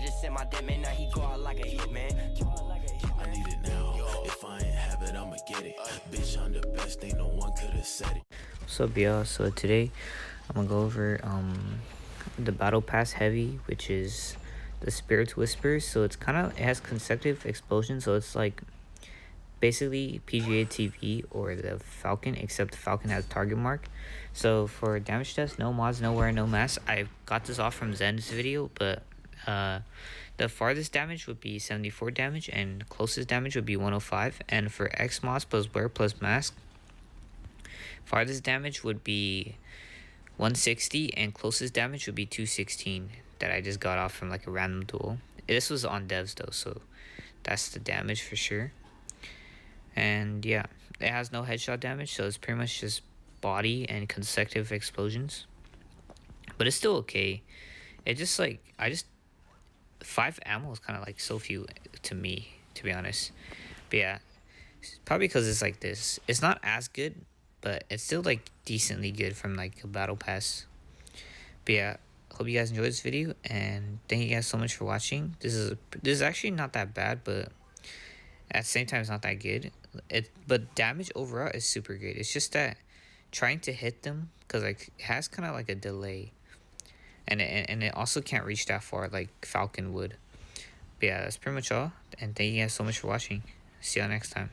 just sent my damn man, now he go out like a hitman. I need it now. If I ain't have it, I'ma get it. Bitch, I'm the best, ain't no one could have said it. What's up, y'all? So today I'm gonna go over the battle pass heavy, which is the Spirit's Whispers. So it has consecutive explosions, so it's like basically PGA-TV or the Falcon, except the Falcon has a target mark. So for damage test, no mods, no wear, no mask. I got this off from Zen's video, but the farthest damage would be 74 damage and closest damage would be 105. And for X mods plus wear plus mask, farthest damage would be 160 and closest damage would be 216 that I just got off from like a random duel. This was on devs though, so that's the damage for sure. And yeah, it has no headshot damage, so it's pretty much just body and consecutive explosions, but it's still okay. It just like 5 ammo is kind of like so few to me, to be honest. But yeah, probably because it's like this, it's not as good, but it's still like decently good from like a battle pass. But yeah, hope you guys enjoyed this video, and thank you guys so much for watching. This is actually not that bad, but at the same time it's not that good. But damage overall is super good. It's just that trying to hit them, because like it has kind of like a delay, and it also can't reach that far like Falcon would. But yeah, that's pretty much all, and thank you guys so much for watching. See y'all next time.